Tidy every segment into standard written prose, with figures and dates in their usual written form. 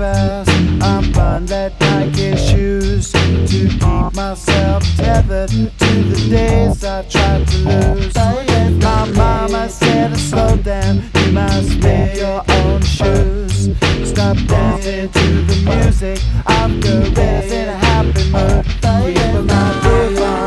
fast. I'm bundled like his shoes to keep myself tethered to the days I tried to lose. My mama said to slow down, you must make your own shoes. Stop dancing to the music of Gorillaz in a happy mood. Keep my groove on.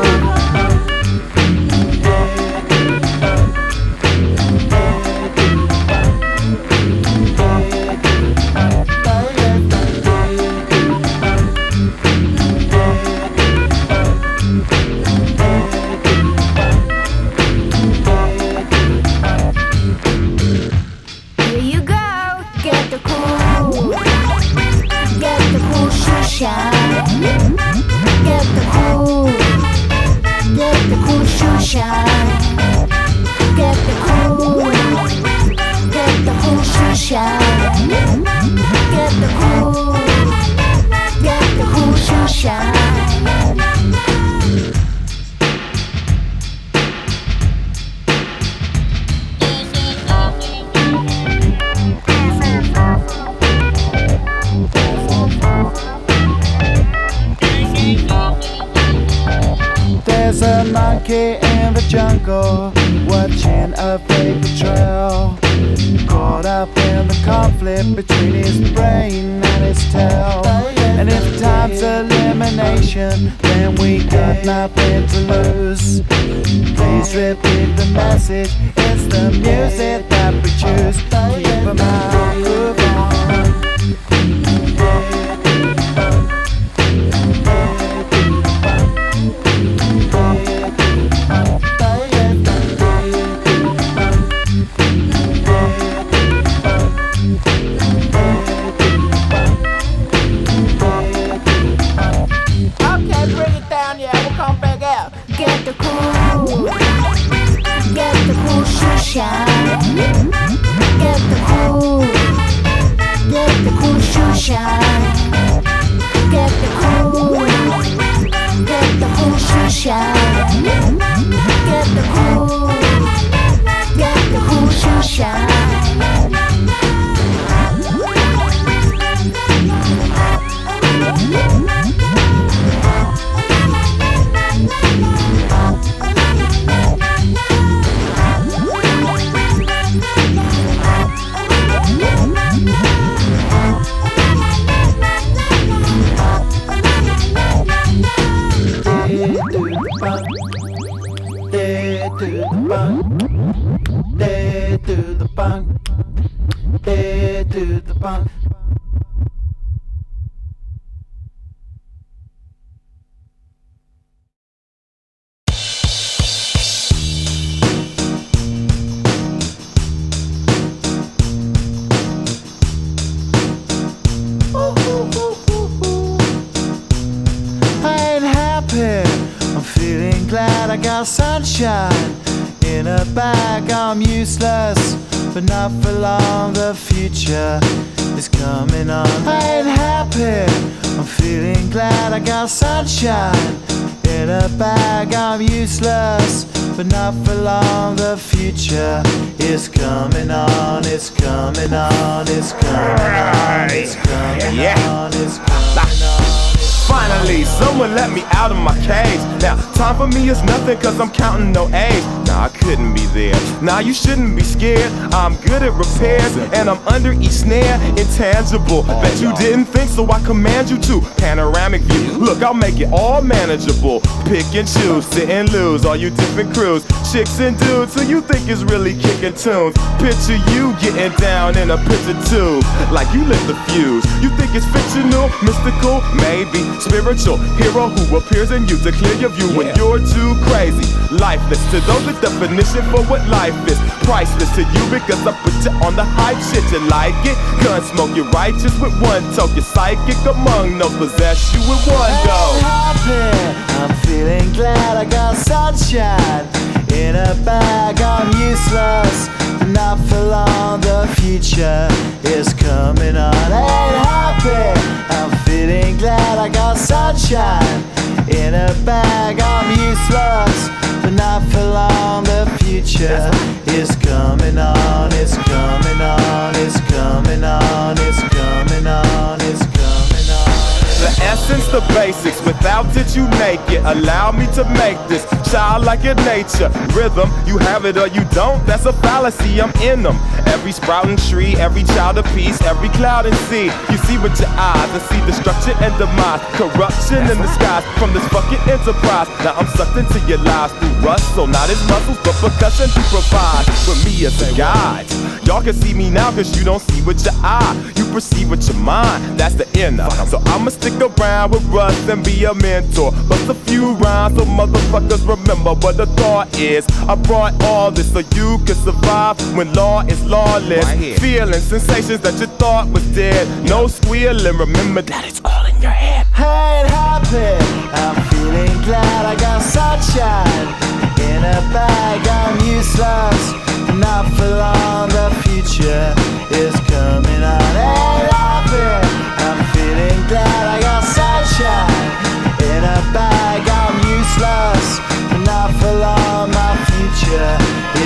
There's a monkey in the jungle, watching a paper trail, caught up in the conflict between his brain and his tail. And if time's elimination, then we got nothing to lose. Please repeat the message, it's the music that we choose. Keep 'em out, groove on. I got sunshine in a bag. I'm useless, but not for long. The future is coming on. I ain't happy, I'm feeling glad. I got sunshine in a bag. I'm useless, but not for long. The future is coming on. It's coming on. It's coming on. It's coming on. It's coming on. Finally, someone let me out of my cage. Now, time for me is nothing cause I'm counting no A's. Nah, I couldn't be there. Nah, you shouldn't be scared. I'm good at repairs and I'm under each snare. Intangible, bet you didn't think, so I command you to. Panoramic view, look, I'll make it all manageable. Pick and choose, sit and lose, all you different crews. Chicks and dudes who you think is really kicking tunes. Picture you getting down in a picture tube, like you lit the fuse. You think it's fictional, mystical, maybe. Spiritual hero who appears in you to clear your view when you're too crazy. Lifeless to those, the definition for what life is. Priceless to you because I put you on the hype shit. You like it? Gun smoke, you're righteous with one toke. You're psychic among those, possess you with one go. I'm feeling glad. I got sunshine in a bag. I'm useless, but not for long. The future is coming on. I ain't happy, I'm feeling glad. I got sunshine in a bag. I'm useless, but not for long. The future future is coming on, it's coming on, it's coming on, it's coming on, it's coming on. The essence, the basics, without it you make it. Allow me to make this childlike in nature. Rhythm, you have it or you don't, that's a fallacy, I'm in them. Every sprouting tree, every child of peace, every cloud and sea. You see with your eyes and see destruction and demise, corruption in the skies from this fucking enterprise. Now I'm sucked into your lives through rust, so not as muscles but percussion to provide for me as a guide. Y'all can see me now cause you don't see with your eye, you perceive with your mind, that's the inner. So I'ma stick around with Russ and be a mentor. Bust a few rhymes so motherfuckers remember what the thought is. I brought all this so you can survive when law is lawless. Right, feeling sensations that you thought was dead. No squealing, remember that it's all in your head. I ain't happy, I'm feeling glad. I got sunshine in a bag. I'm useless, not for long. The future is coming on. Ain't happy, I'm feeling glad. I got sunshine in a bag. I'm useless, not for long. My future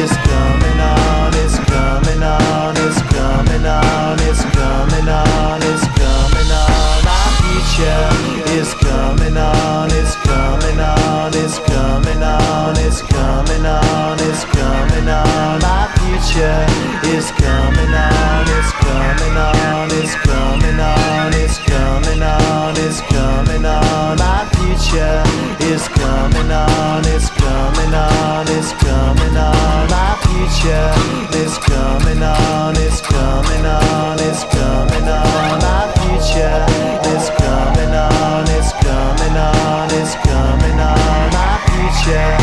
is coming on, it's coming on, it's coming on, it's coming on, it's coming on. My future is coming on, it's coming on, it's coming on, it's coming on, it's coming on. My future is coming on, it's coming on, it's coming on, it's coming on, it's coming on. My future is coming on, it's coming on, it's coming on. My future is coming on, it's coming on, it's coming on. My future is coming on, it's coming on, it's coming on. My future.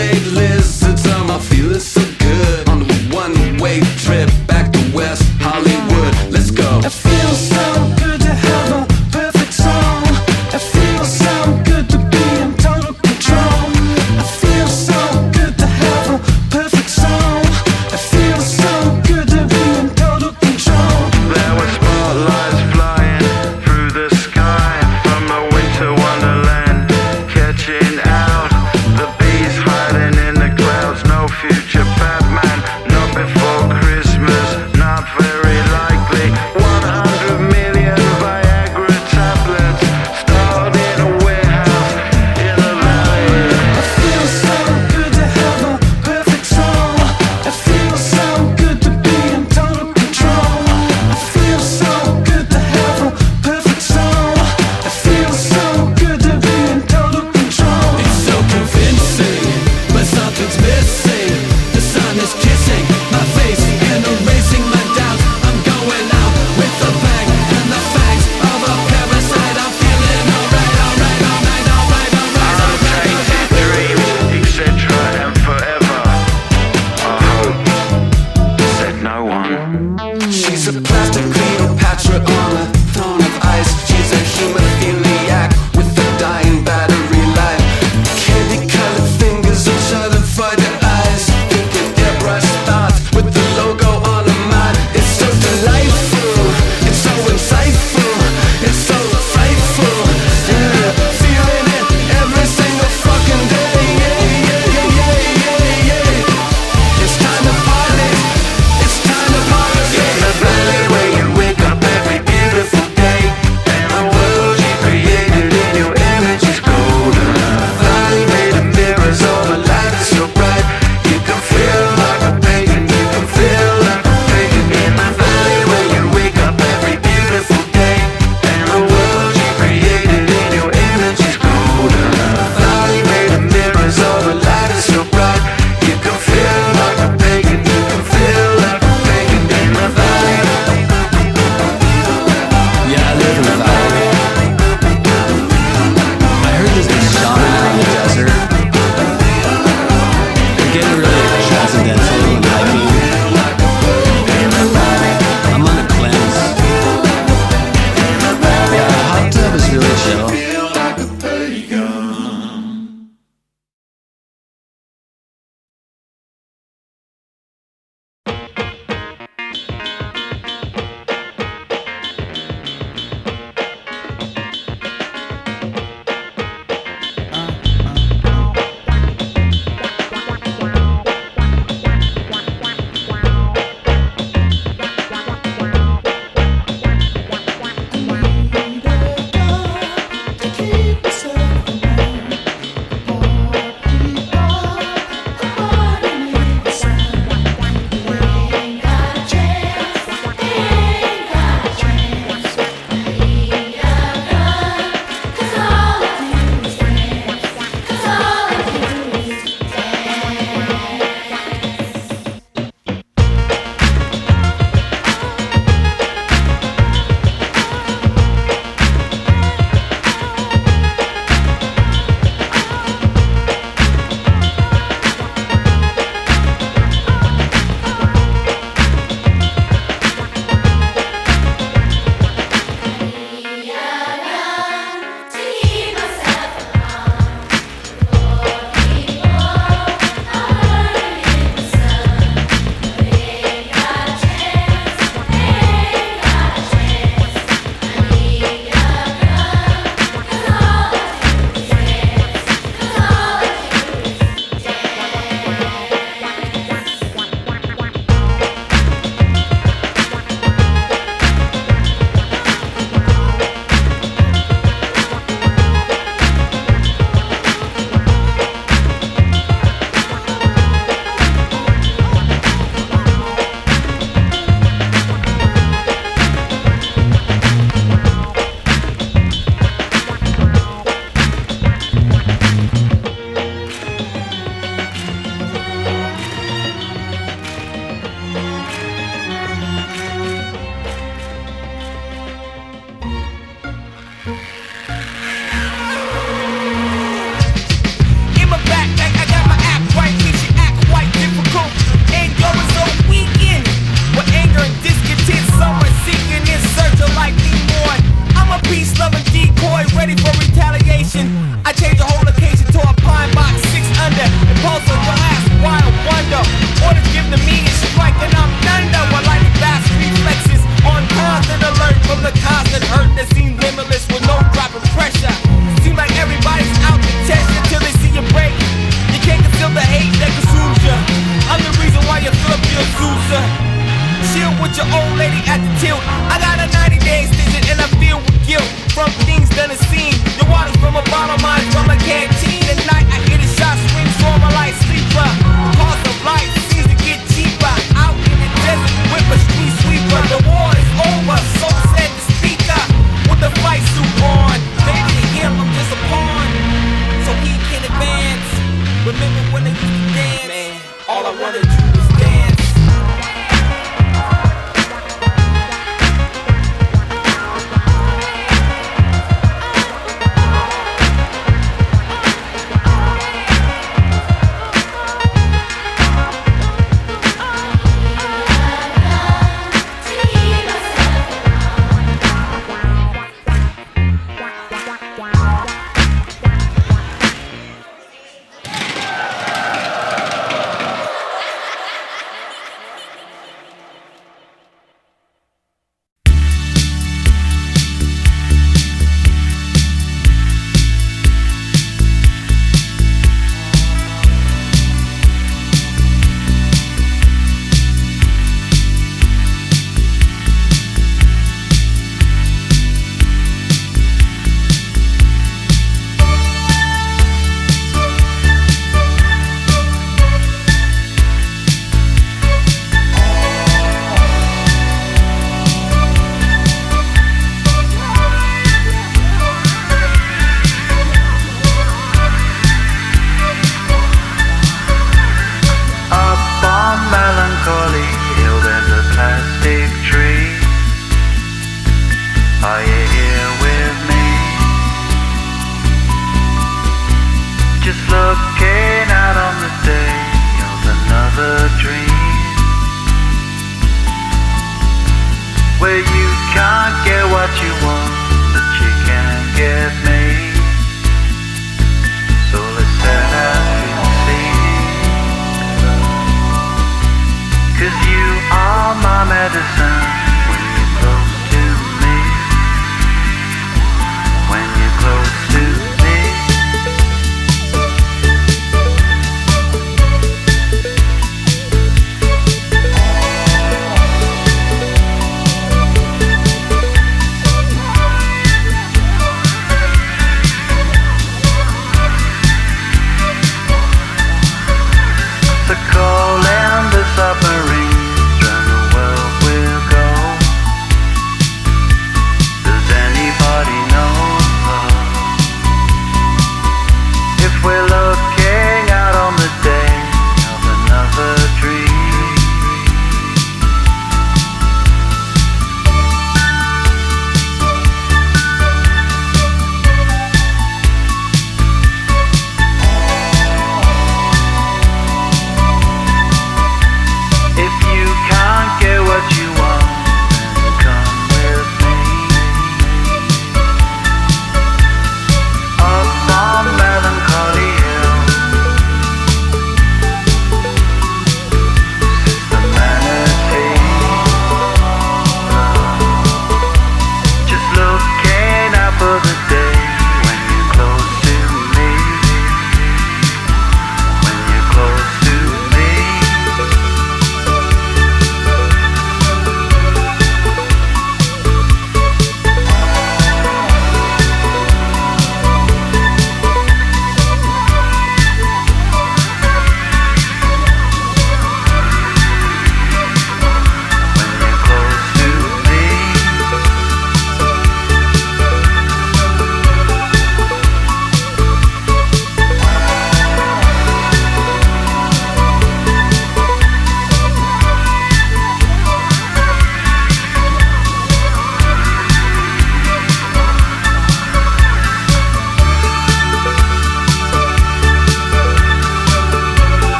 way lizards, I'm feeling so good. On a one-way trip back to West Hollywood. Let's go. It feels so good to have a perfect song. It feels so good to be in total control. It feels so good to have a perfect song. It feels so good to be in total control. There were spotlights flying through the sky from a winter wonderland, catching out the bees hiding in the clouds. No fear. closer. Chill with your old lady at the tilt. I got a 90-day extension and I feel with guilt from things done and seen. Your water's from a bottle, mine from a canteen. At night I hear the shots ring, so I'm a light sleeper. Cost of life seems to get cheaper. Out in the desert with a street sweeper. The war is over, so said the speaker with the fight suit on. Baby to him, I'm just a pawn, so he can advance. Remember when they used to dance? Man, all I wanna do is dance.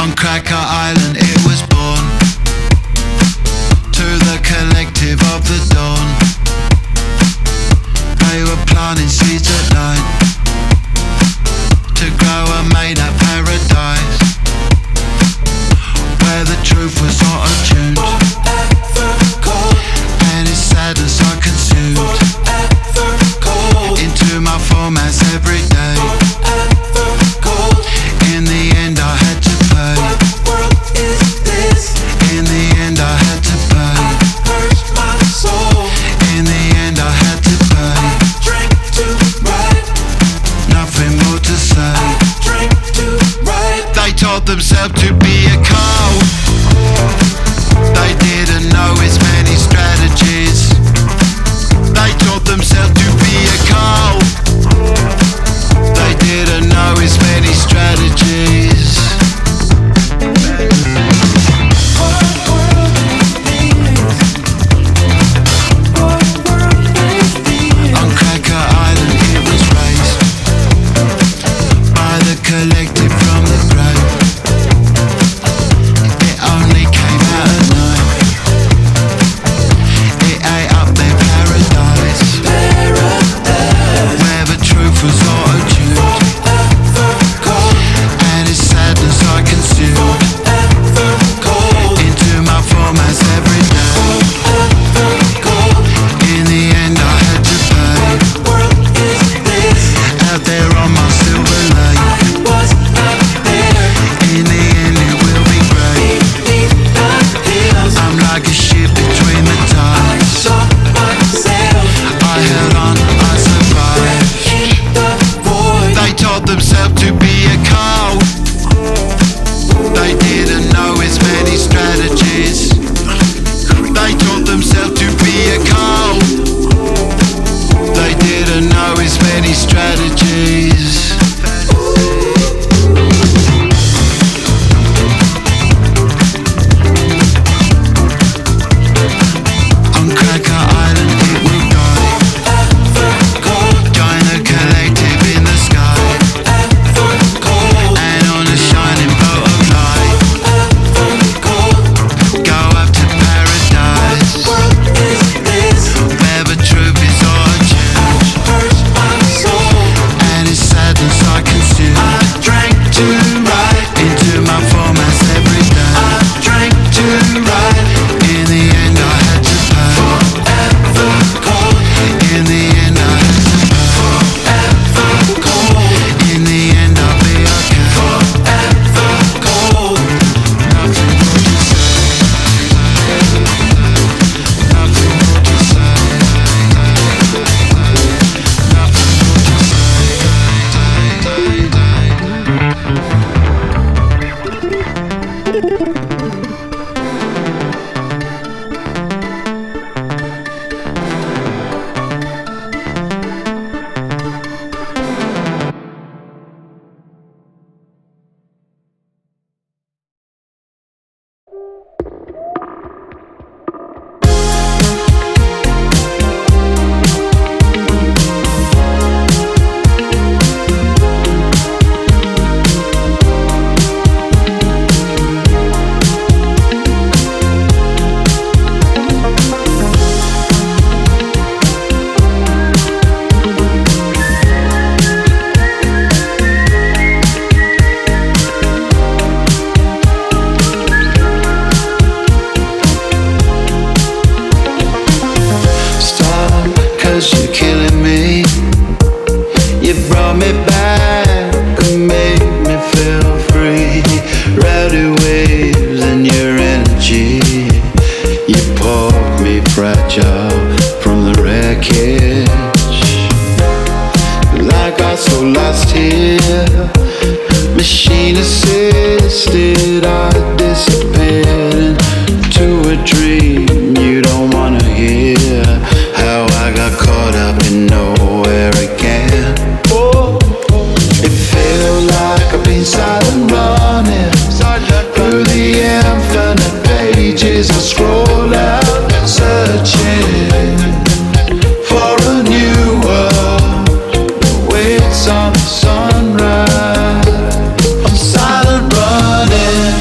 On Cracker Island it was born, to the collective of the dawn. They were planting seeds at night to grow a made-up paradise, where the truth was auto-tuned, and its sadness I consumed into my formats every day. In the end I had to pay. In the end I had to pay. In the end I had to pay. Nothing more to say. They told themselves to be a cult. They didn't know its many strategies. They taught themselves to be a cult. They didn't know its many strategies. On Cracker Island it was raised by the collective from the grave. It only came out at night. It ate up their paradise, where the truth was auto-tuned, and its sadness I consumed into my formats every day. In the end I had to pay. Out there on my silver lake. In the end it will be great. I'm like a ship between the tides. I held on, I survived. They told themselves to be a cult. They didn't know its many strategies. They taught themselves to be a cult. They didn't know its many strategies. On Cracker Island it will die. Join the collective in the sky, and on a shining boat of light, go up to paradise, where the truth is auto-tuned, and its sadness I consume. I drank to ride into my formats every day. I drank to ride. In the end I had to pay. In the end I had to pay. In the end I'll be okay. Nothing more to say. Nothing more to say. Nothing more to machine assisted, I disappeared into a dream you don't wanna hear. How I got caught up in nowhere again. It feels like I've been silent running through the infinite pages. I scroll out searching for a new world. Waits on the sunrise. I'm silent running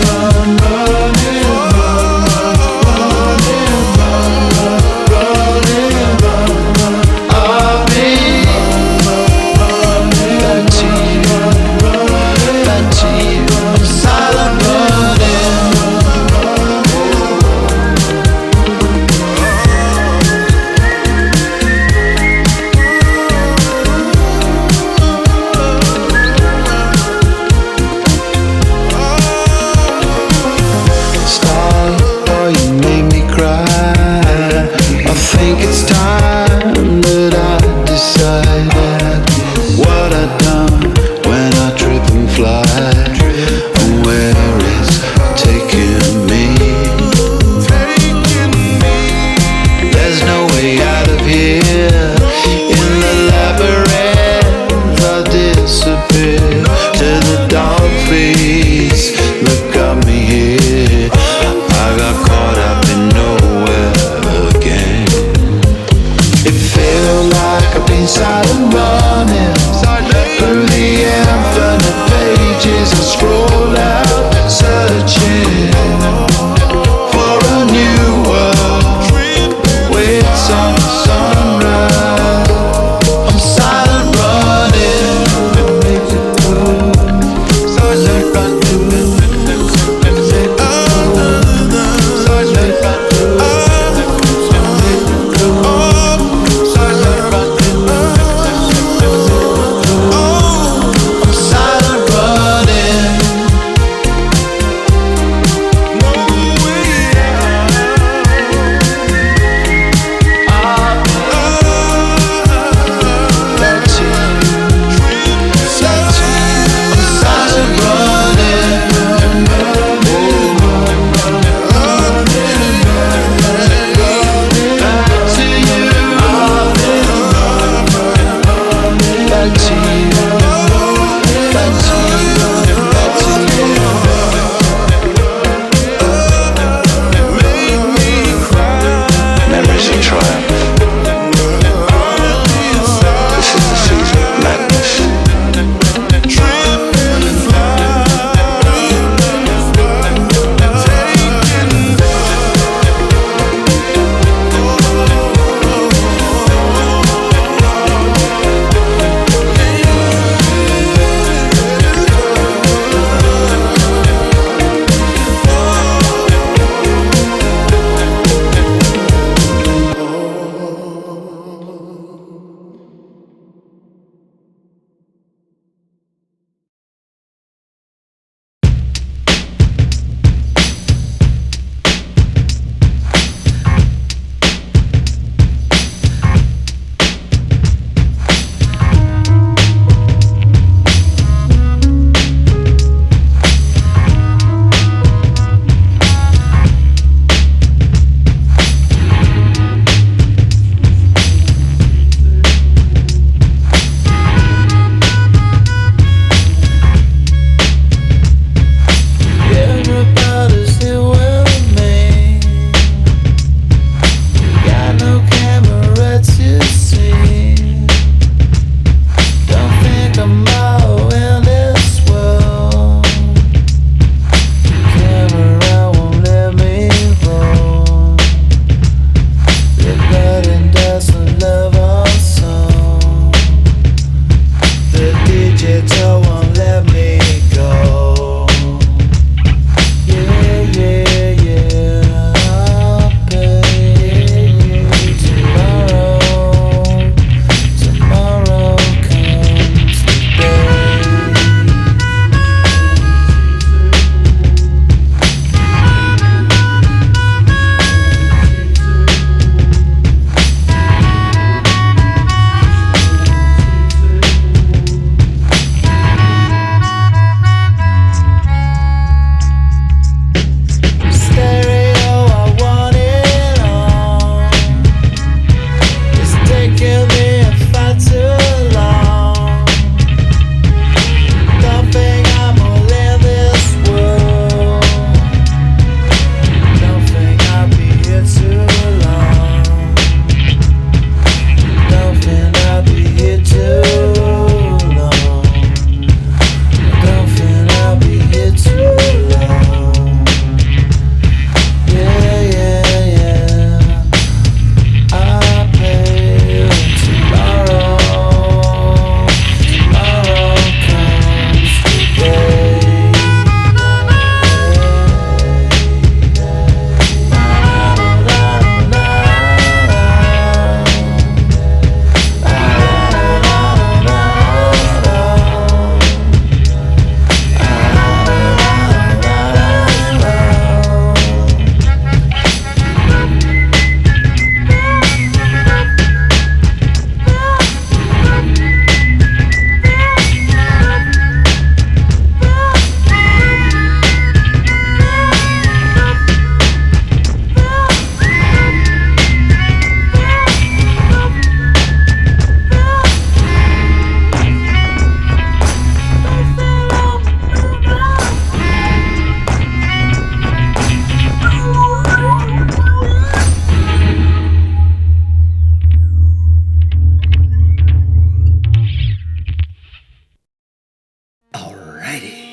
Alrighty.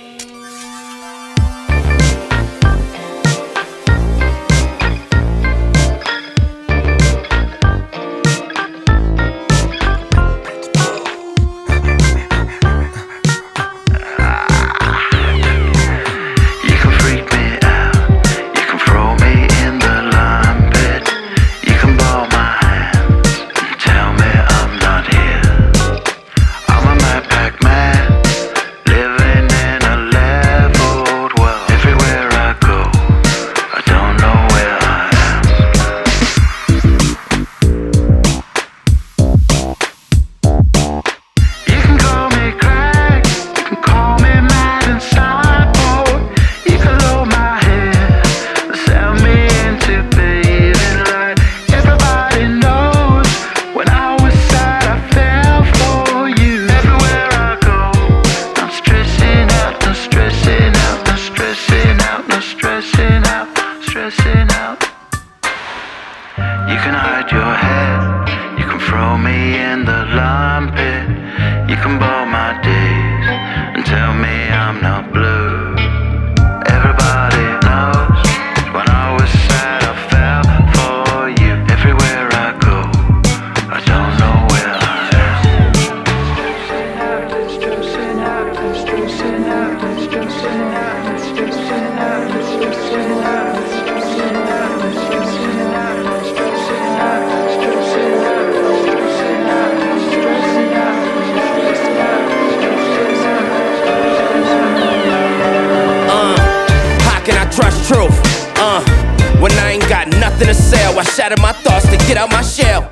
When I ain't got nothing to sell, I shatter my thoughts to get out my shell.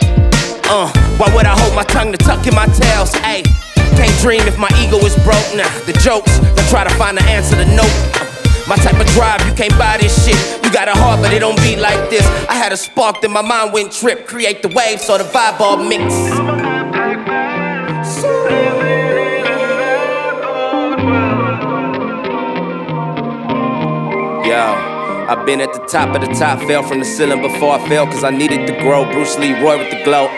Why would I hold my tongue to tuck in my tails? Ayy, can't dream if my ego is broke. Nah, the jokes, they try to find the answer to nope. My type of drive, you can't buy this shit. You got a heart, but it don't beat like this. I had a spark, then my mind went trip. Create the wave, so the vibe all mix. Yo, I've been at the top of the top, fell from the ceiling before I fell, cause I needed to grow. Bruce Lee, Roy with the glow,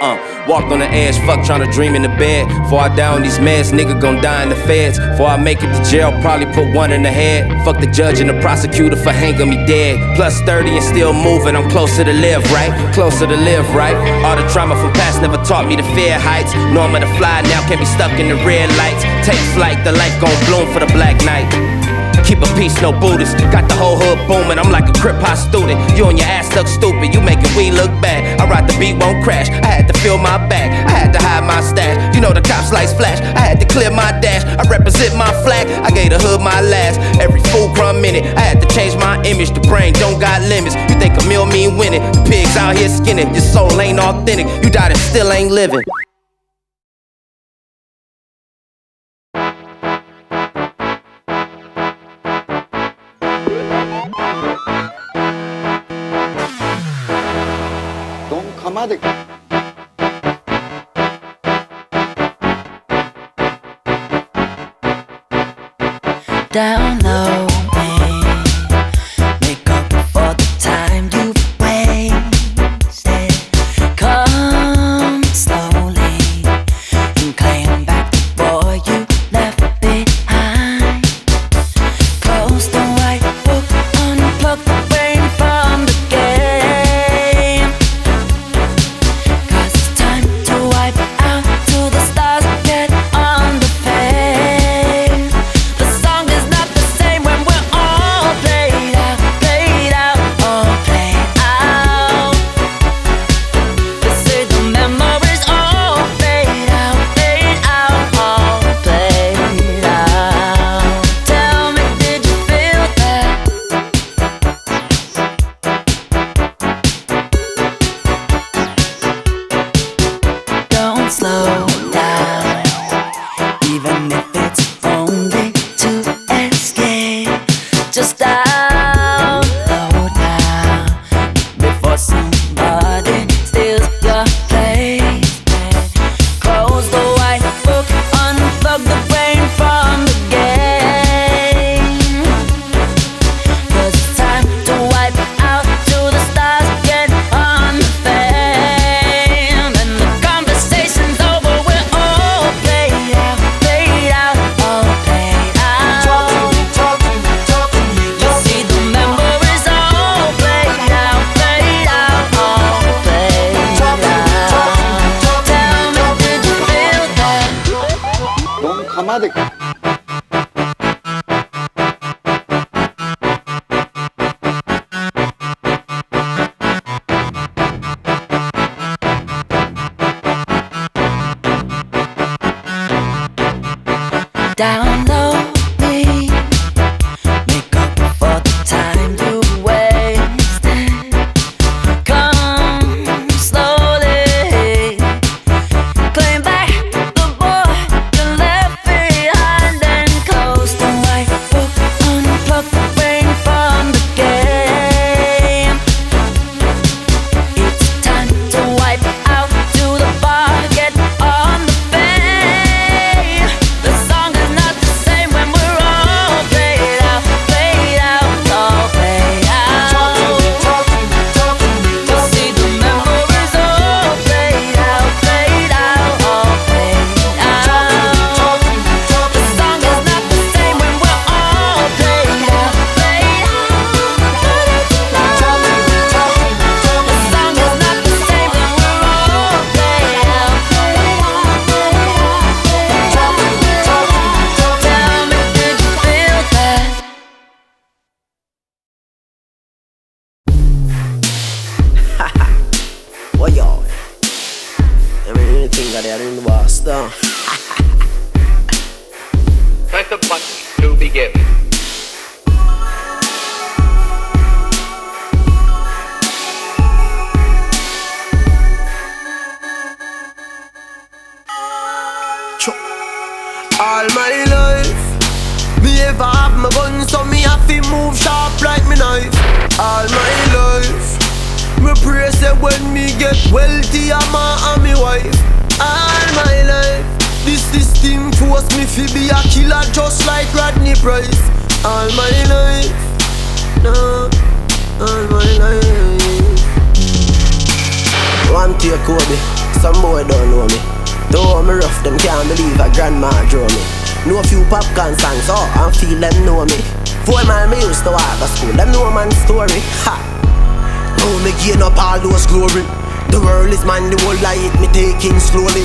walked on the edge, fuck tryna dream in the bed. Before I die on these meds, nigga gon' die in the feds. Before I make it to jail, probably put one in the head. Fuck the judge and the prosecutor for hanging me dead. Plus 30 and still moving, I'm closer to live, right? Closer to live, right? All the trauma from past never taught me to fear heights. Know I'm to fly now, can't be stuck in the red lights. Take flight, the light gon' bloom for the black night. Keep a peace, no Buddhist. Got the whole hood booming, I'm like a crip hop student. You and your ass look stupid, you making we look bad. I ride the beat, won't crash. I had to fill my bag, I had to hide my stash. You know the cops lights flash, I had to clear my dash. I represent my flag, I gave the hood my last. Every fool crumb in it, I had to change my image. The brain don't got limits, you think a meal mean winning. The pigs out here skinning, your soul ain't authentic. You died and still ain't living. Down low, make up for the time you've wasted. Come slowly and claim back the boy you left behind. Close the white book, unplug the brain from the game. 'Cause it's time to wipe out to the stars, get on the fame. The song is not the same when we're all played out, all played out. They say the memories all fade out, all played out. Tell me, did you feel that? Don't slow down, even if it's only to escape. Just download now before somebody steals your place. Close the white book, unplug the brain from the game. 'Cause it's time to wipe out to the stars, get on the fame. And the conversation's over, we're all played out, all played out. fire in the Boston. Press the button to begin. All my life, me ever have my gun, so me have to move sharp like me knife. All my life, me pray say when me get wealthy, I'm and me wife. All my life, this system force me to be a killer just like Rodney Price. All my life, no, all my life. One take Kobe, some boy don't know me. Though me rough, them can't believe a grandma draw me. Know a few popcorn songs, oh, and feel them know me. 4 man me used to walk to school, them know man's story. Ha! Now me gain up all those glory. The world is mine, the whole life me taking slowly.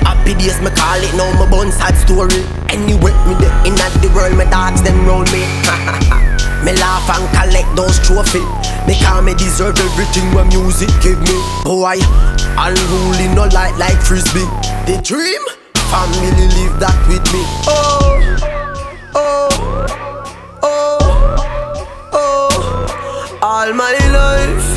Happy days me call it, now my bun sad story. Anyway, me there in that the world, me dogs them round me. Me laugh and collect those trophies. Because me deserve everything when music give me. Boy, unruly no like frisbee. The dream, family live that with me. Oh, oh, oh, oh. All my life,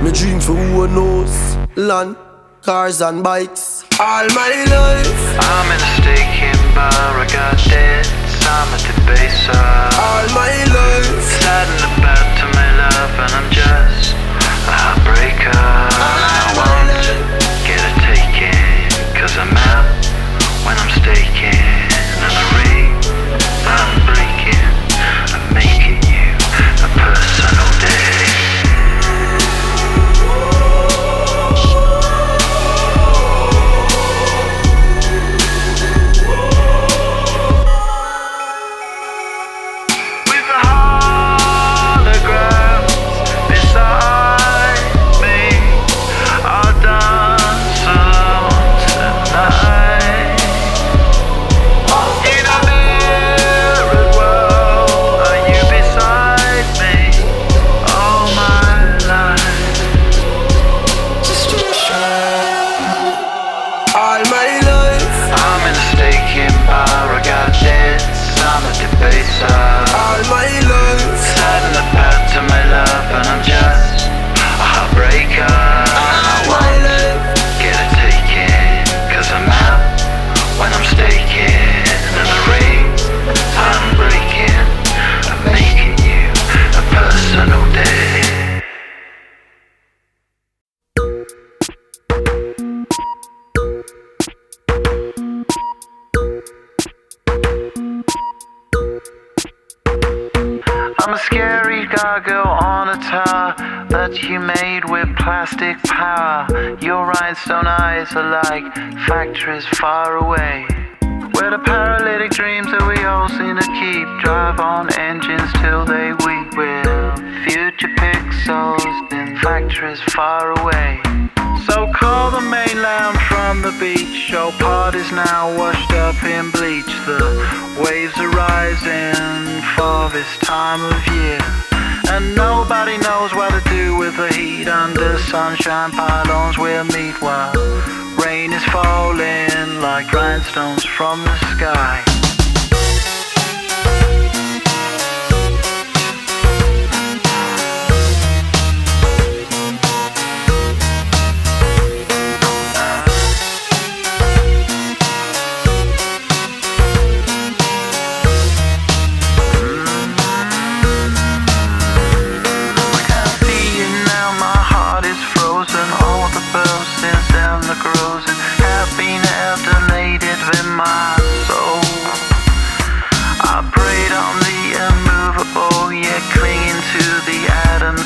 me dream for who knows. Land, cars and bikes. All my life, I'm in a staking bar, I got debts, I'm at the base of. all my life, Sad and about to my love, and I'm just a heartbreaker. I want to get a taking, cause I'm out when I'm staking. And the ring I'm breaking, I'm making you a personal day. With the holograms beside me, I'll dance alone tonight. In a mirrored world, are you beside me all my life? all my life, I'm in a staking bar, I got debts, I'm at the base of. all my life, Sad and about to my love, and I'm just a heartbreaker. I want to get a taking, cause I'm out when I'm staking. And the ring I'm breaking, I'm making you a personal day. I'm a scary gargoyle on a tower that you made with plastic power. Your rhinestone eyes are like factories far away, where the paralytic dreams that we all seem to keep drive on engines till they weep. With future pixels in factories far away. So call the mainland from the beach. Your part is now washed up in bleach. The waves are rising for this time of year, and nobody knows what to do with the heat. Under sunshine pylons we'll meet while rain is falling like rhinestones from the sky.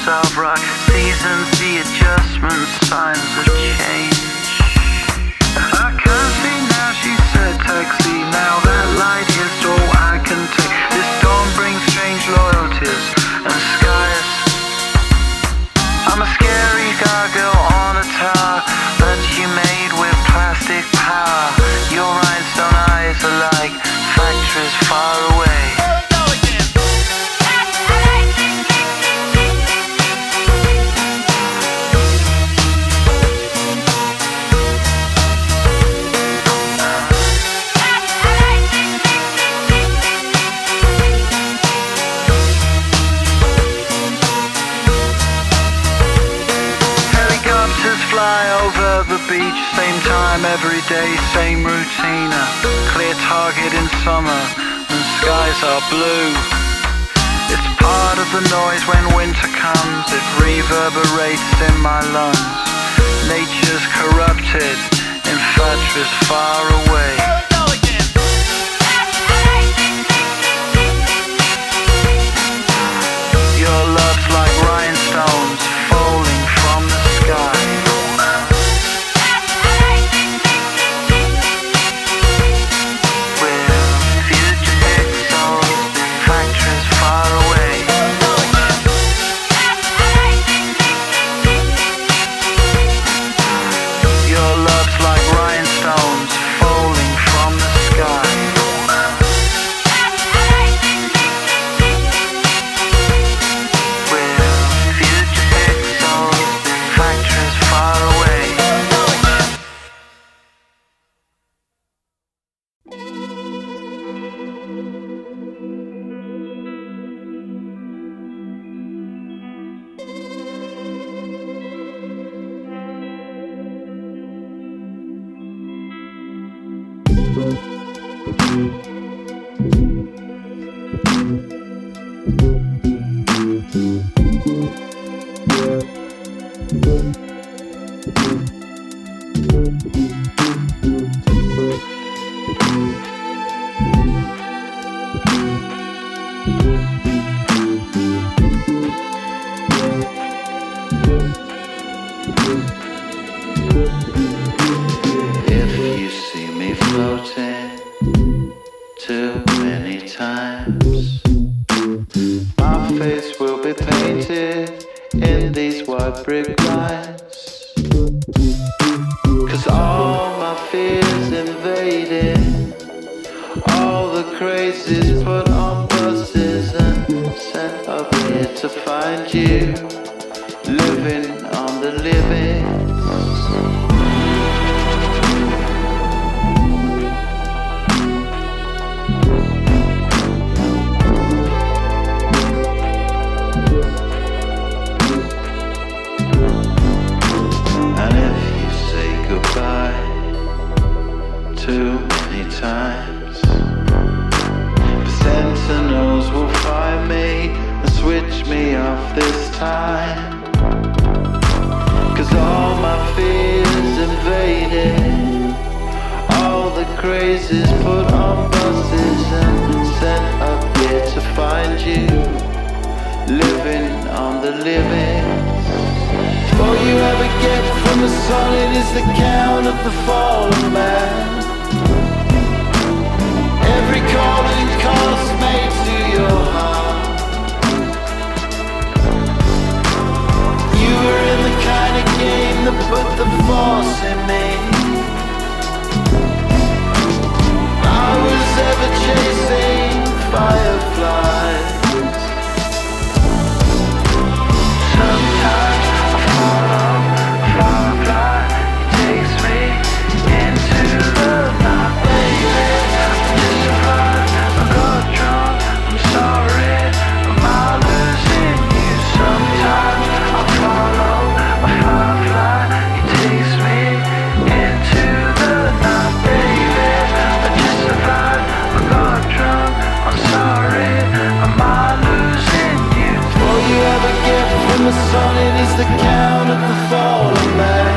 Of rock, seasons, the adjustments, signs of change. I can see now, she said taxi. Now that light is all I can take. This dawn brings strange loyalties and skies. I'm a scary gargoyle on a tower that you made with plastic power. Your rhinestone eyes are like factories far away. beach, same time every day, same routine. A clear target in summer and skies are blue. It's part of the noise when winter comes, it reverberates in my lungs. Nature's corrupted, infatuous far away. Your love's like rhinestones falling from the sky. We're future pixels, factories far away. Your love's like rhinestones falling from the sky. We're future pixels, factories far away. If you see me floating too many times, my face will be painted in these white brick lines. 'Cause all my fears invaded, all the crazies put on buses and sent up here to find you, living on the living. And if you say goodbye too many times, the sentinels will find me and switch me off this time. 'Cause all my fears invaded, all the crazies put on buses and sent up here to find you, living on the living. All you ever get from the sonnet is the count of the fallen man. Every calling cost made to your heart. You were in the kind of game that put the force in me. I was ever chasing fireflies. Sometimes I follow a firefly, it takes me into the night, baby. I'm justified, I got drunk, I'm sorry, am I losing you? Sometimes I follow a firefly, it takes me into the night, baby. I'm justified, I got drunk, I'm sorry, am I losing you? All you ever get from the sonnet is the count of the fallen man.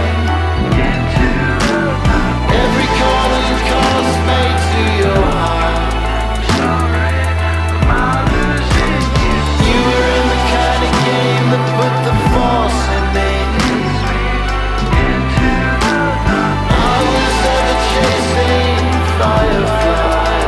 Every calling cost made to your heart. Sorry, am I losing you? You were in the kind of game that put the force in me. I was ever chasing fireflies.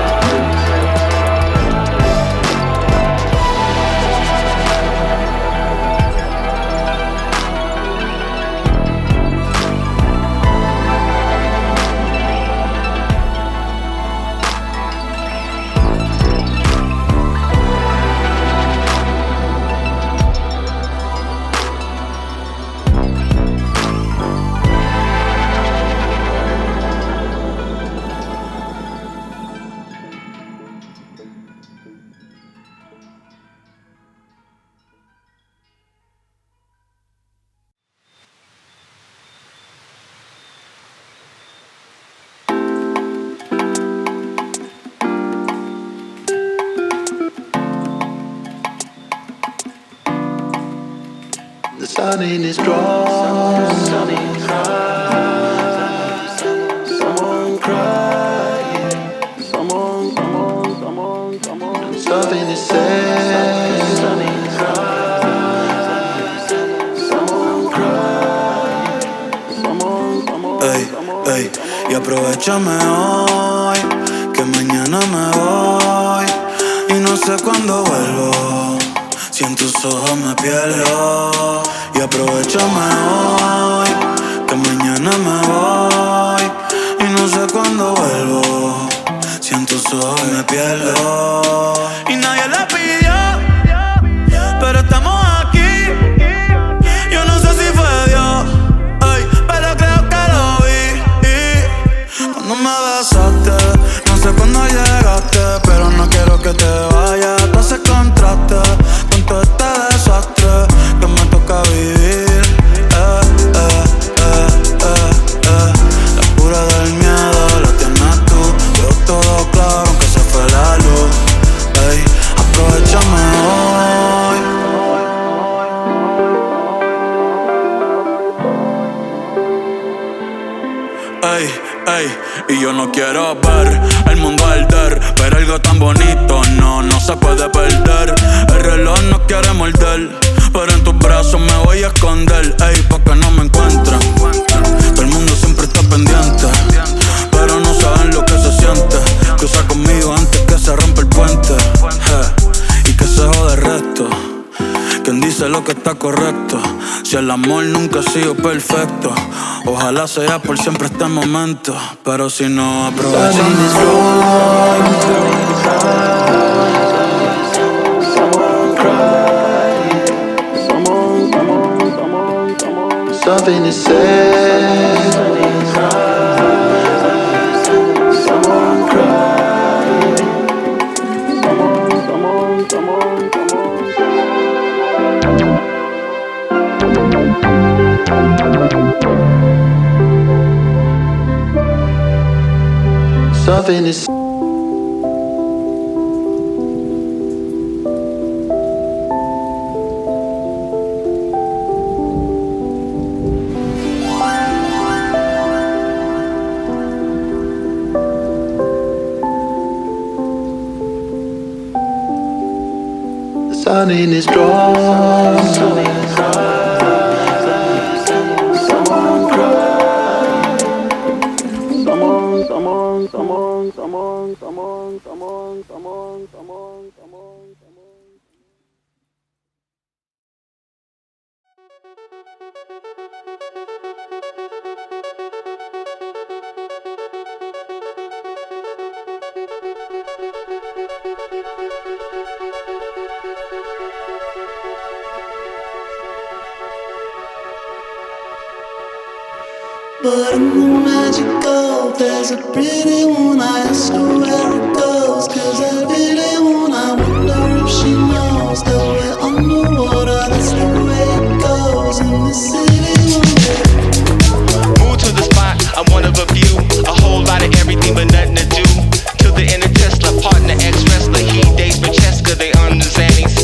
sun in his drawers. Someone crying. Something to say. Someone crying. Ey, ey, y aprovechame hoy, que mañana me voy y no sé cuándo vuelvo. Si en tus ojos me pierdo. Y aprovechame hoy, que mañana me voy y no sé cuándo vuelvo. Si en tus ojos me pierdo. Y nadie la pidió, pero estamos aquí. Yo no sé si fue Dios, ay, pero creo que lo vi. Cuando me besaste, no sé cuándo llegaste, pero no quiero que te vayas. Tú haces contraste con todo este desastre que me toca vivir. La cura del miedo la tienes tú. Veo todo claro aunque se fue la luz. Ey, aprovechame hoy. Ey, ey, y yo no quiero ver el mundo arder, pero algo tan bonito no se puede perder. El reloj no quiere morder, pero en tus brazos me voy a esconder. Ey, pa' que no me encuentren. Todo el mundo siempre está pendiente, pero no saben lo que se siente. Cruza conmigo antes que se rompa el puente, y que se jode el resto. Quien dice lo que está correcto. Si el amor nunca ha sido perfecto, ojalá sea por siempre este momento. Pero si no, aprovechamos. Something to say. Someone crying. Something is. The sun in his drawers. But in the magical, there's a pretty one. I ask her where it goes, 'cause I really want. I wonder if she knows that we're underwater. That's the way it goes in the city one day. Move to the spot, I'm one of a few. A whole lot of everything but nothing to do. Till the end of Tesla, partner ex-wrestler. He dates Francesca, they on the Xannies.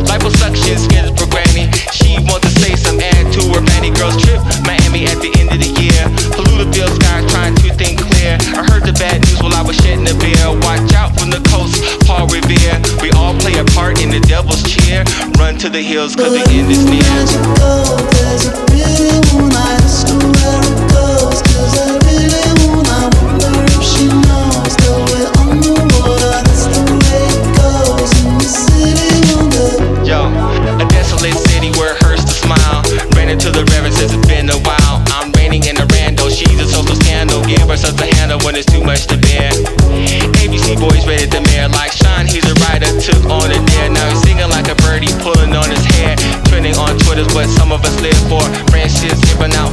Liposuction, skin's programming. She wants to say some add to her fanny girls trip. Miami at the end of the year. Polluted sky, trying to think clear. I heard the bad news while I was shedding a beer. Watch out from the coast, Paul Revere. We all play a part in the devil's cheer. Run to the hills, 'cause the end is near. Magical, there's a pretty one. I ask her where it goes, 'cause I really want. I wonder if she knows that we're underwater. That's the way it goes in the city one day. Yo, a desolate city where it hurts to smile. Ran into the river since it's been a while. I'm raining in a rando, she's a social scandal. Give her such a handle when it's too much to bear. ABC boys ready to mayor like Sean, he's a writer, took on a dare. Now he's singing like a birdie, pulling on his hair. Trending on Twitter's what some of us live for. Friendships giving out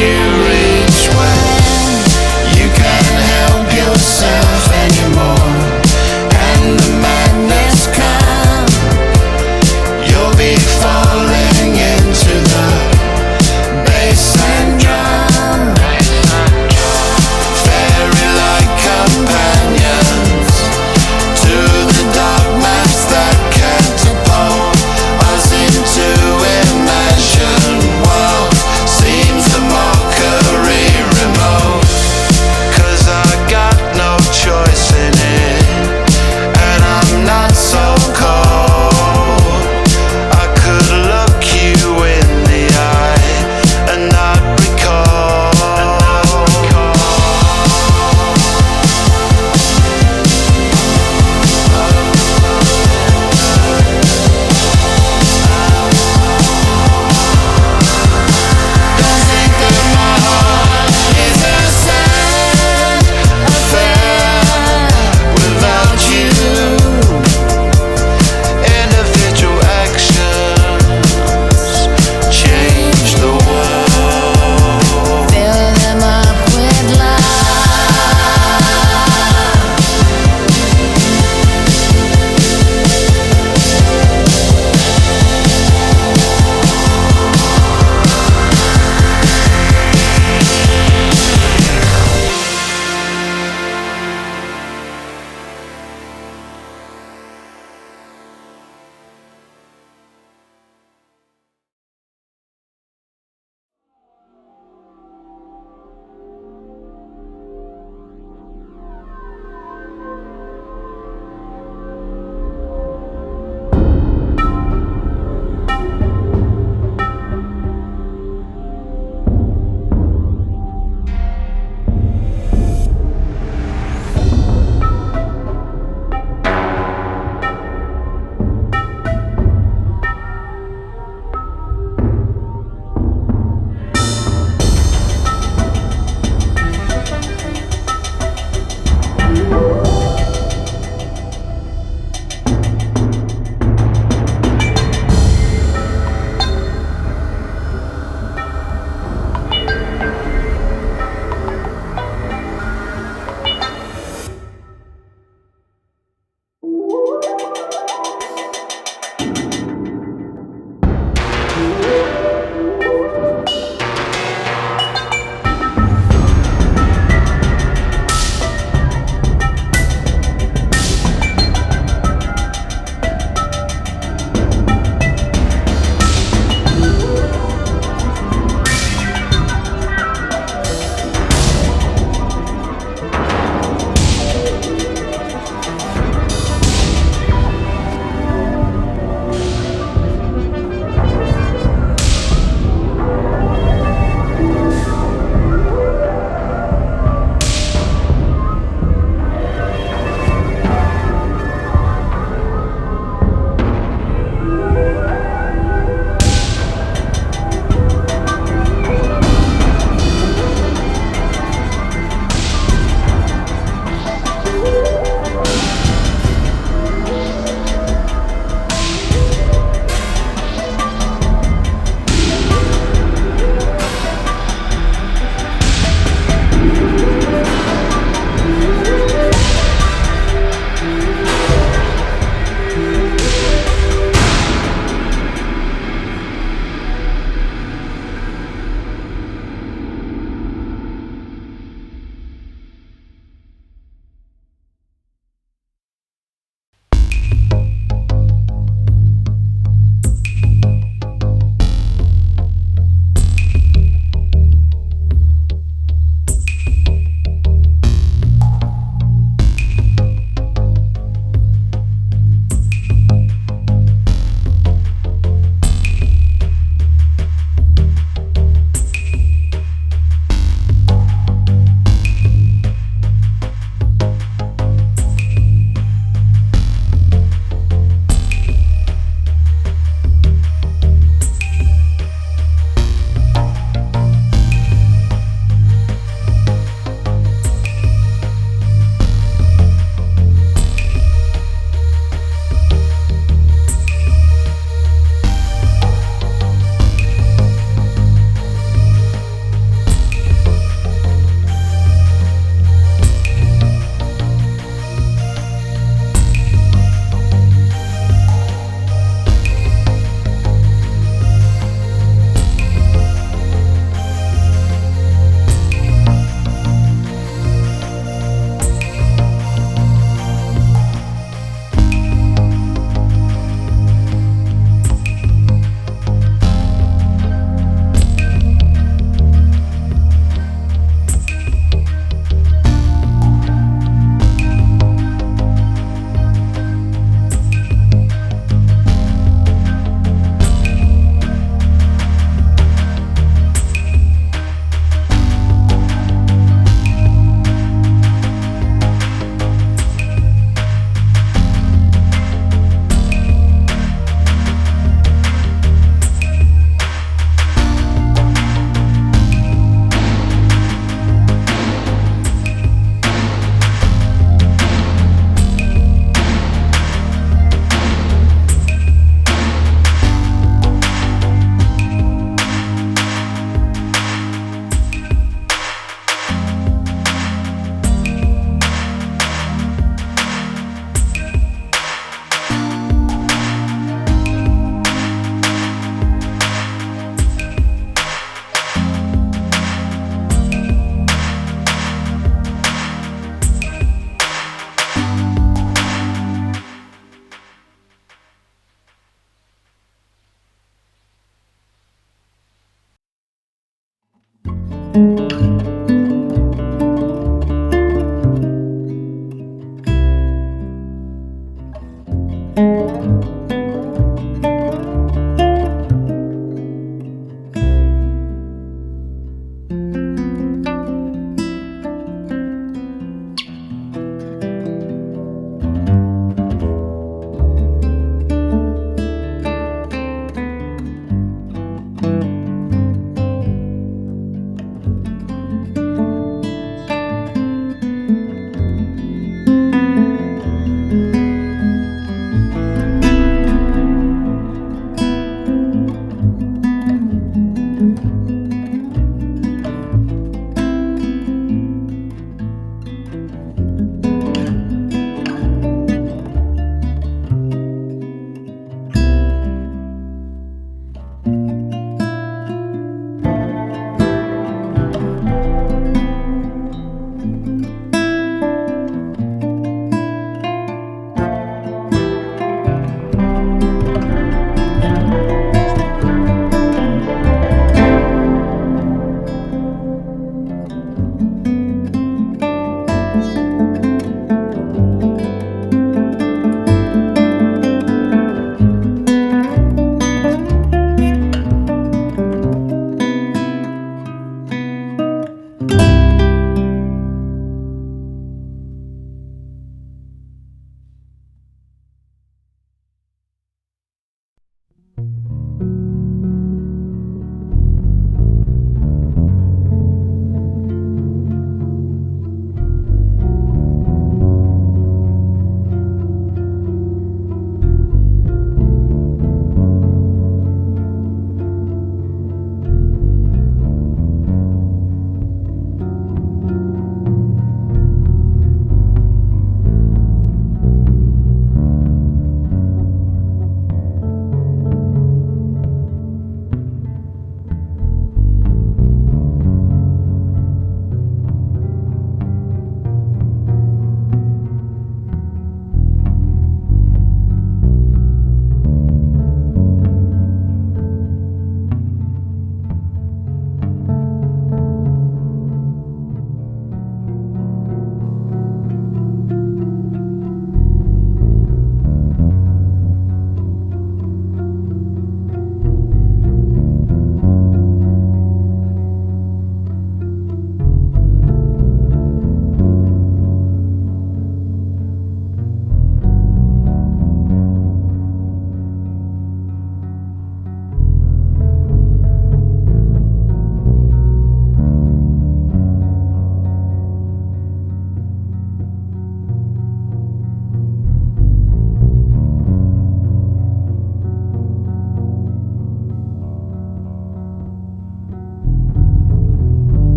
you